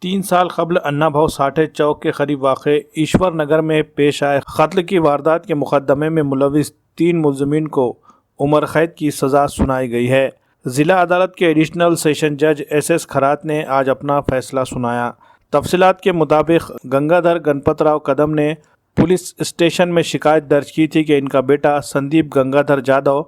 3 साल कबल अन्ना भाऊ साठे चौक के करीब वाक़ ईश्वर नगर में पेश आए कत्ल की वारदात के मुकदमे में मुलविस 3 मुलजमीन को उम्र कैद की सज़ा सुनाई गई है। ज़िला अदालत के एडिशनल सेशन जज SS खरात ने आज अपना फैसला सुनाया। तफसीलात के मुताबिक गंगाधर गणपतराव कदम ने पुलिस स्टेशन में शिकायत दर्ज की थी कि इनका बेटा संदीप गंगाधर जाधव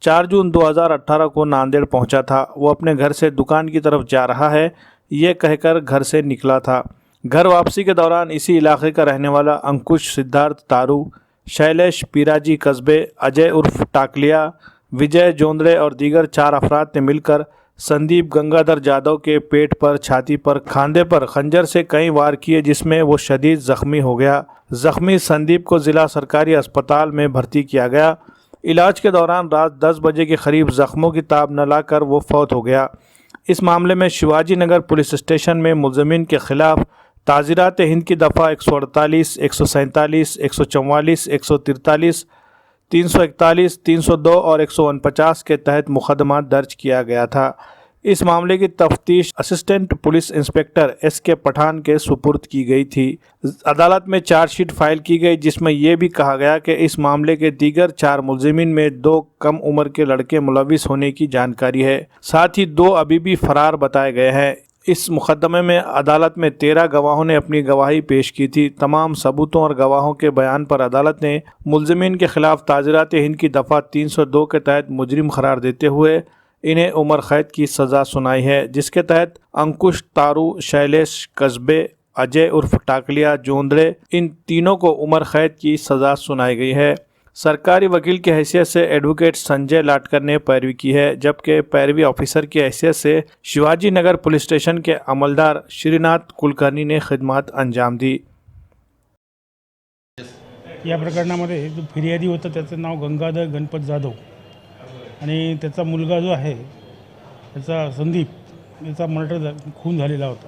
4 जून 2018 को नांदेड़ पहुंचा था। वो अपने घर से दुकान की तरफ जा रहा है ये कहकर घर से निकला था। घर वापसी के दौरान इसी इलाके का रहने वाला अंकुश सिद्धार्थ तारू, शैलेश पीराजी कस्बे, अजय उर्फ टाकलिया, विजय जोंदड़े और दीगर 4 अफराद ने मिलकर संदीप गंगाधर जाधव के पेट पर, छाती पर, खांधे पर खंजर से कई वार किए जिसमें वो शदीद ज़ख्मी हो गया। ज़ख्मी संदीप को ज़िला सरकारी अस्पताल में भर्ती किया गया। इलाज के दौरान रात 10 बजे के करीब ज़ख्मों की ताब न लाकर वो फौत हो गया। इस मामले में शिवाजी नगर पुलिस स्टेशन में मुलजमीन के खिलाफ ताज़ीरात हिंद की दफ़ा 148, 147, 144, 143, 341, 302 और 149 के तहत मुकदमा दर्ज किया गया था। इस मामले की तफ्तीश assistant police inspector SK Pathan के सुपुर्द की गई थी। अदालत में चार्जशीट फाइल की गई जिसमें यह भी कहा गया कि इस मामले के दीगर 4 मुलजिमीन में 2 कम उम्र के लड़के मुलविस होने की जानकारी है। साथ ही 2 अभी भी फरार बताए गए हैं। इस मुकदमे में अदालत में 13 गवाहों ने अपनी गवाही पेश की थी। तमाम सबूतों और गवाहों के बयान पर अदालत ने मुलजिमीन के खिलाफ ताज़ीरात हिंद की दफ़ा 302 के तहत मुजरिम करार देते हुए इन्हें उम्र कैद की सज़ा सुनाई है, जिसके तहत अंकुश तारू, शैलेश कस्बे, अजय उर्फ टाकलिया, जोंदड़े, इन तीनों को उम्र कैद की सज़ा सुनाई गई है। सरकारी वकील की हैसियत से एडवोकेट संजय लाटकर ने पैरवी की है, जबकि पैरवी ऑफिसर की हैसियत से शिवाजी नगर पुलिस स्टेशन के अमलदार श्रीनाथ कुलकर्णी ने खिदमत अंजाम दी। या प्रकरणामध्ये जो फिर्यादी होता त्याचं नाव गंगाधर गणपत जाधव आणि त्याचा मुलगा जो आहे त्याचा संदीप याचा मर्डर खून झालेला होता।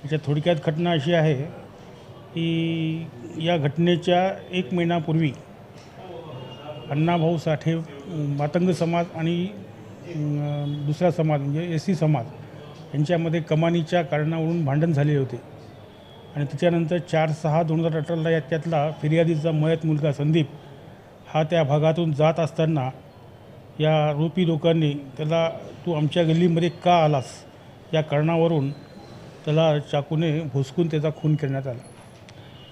याच्या थोडक्यात घटना अशी आहे की या घटनेच्या 1 महिन्यापूर्वी अण्णाभाऊ साठे मातंग समाज आणि दुसरा समाज म्हणजे SC समाज यांच्यामध्ये कमानीच्या कारणावरून भांडण झाले होते आणि त्याच्यानंतर 4/6/2018 या त्यातला फिर्यादीचा मयत मुलगा संदीप हा त्या भागातून जात असताना या आरोपी लोकांनी त्याला तू आमच्या गल्लीमध्ये का आलास या कारणावरून त्याला चाकूने भोसकून त्याचा खून करण्यात आला।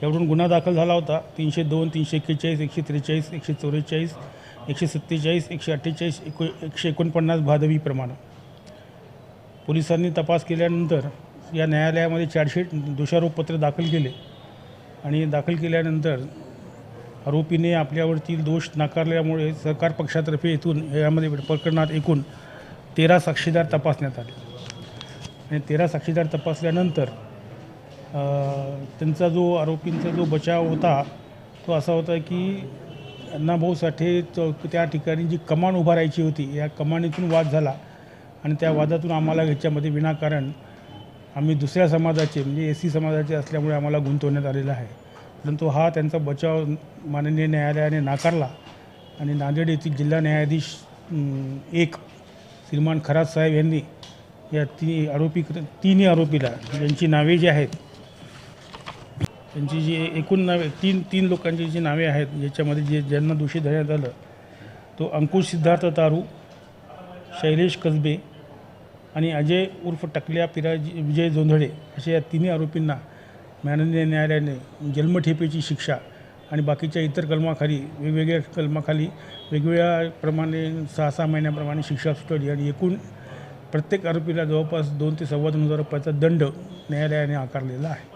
यावरून गुन्हा दाखल झाला होता 302, 341, 143, 144, 147, 148, 149 भादवीप्रमाणे पोलिसांनी तपास केल्यानंतर या न्यायालयामध्ये चार्जशीट दोषारोपपत्र दाखल केले आणि दाखल केल्यानंतर आरोपीने आपल्यावरती दोष नाकारल्यामुळे सरकार पक्षातर्फे इथून यामध्ये प्रकरणात एकूण 13 साक्षीदार तपासण्यात आले आणि 13 साक्षीदार तपासल्यानंतर त्यांचा जो आरोपींचा जो बचाव होता तो असा होता की अण्णाभाऊ साठे त्या ठिकाणी जी कमान उभारायची होती या कमानीतून वाद झाला आणि त्या वादातून आम्हाला ह्याच्यामध्ये विनाकारण आम्ही दुसऱ्या समाजाचे म्हणजे SC समाजाचे असल्यामुळे आम्हाला गुंतवण्यात आलेला आहे। परंतु हा त्यांचा बचाव माननीय न्यायालयाने नाकारला आणि नांदेड येथील जिल्हा न्यायाधीश 1 श्रीमान खरात साहेब यांनी या तिन्ही आरोपीला ज्यांची नावे जी आहेत त्यांची जी एकूण नावे 3 लोकांची जी नावे आहेत याच्यामध्ये ज्यांना दोषी धरण्यात आलं तो अंकुश सिद्धार्थ तारू, शैलेश कसबे आणि अजय उर्फ टाकलिया पिराजी विजय जोंधळे अशा या 3 आरोपींना माननीय न्यायालयाने जन्मठेपेची शिक्षा आणि बाकीच्या इतर कलमाखाली वेगवेगळ्या कलमाखाली वेगवेगळ्या प्रमाणे 6-6 महिन्याप्रमाणे शिक्षा सुटवली आणि एकूण प्रत्येक आरोपीला जवळपास 2 ते 2.25 हजार रुपयाचा दंड न्यायालयाने आकारलेला आहे।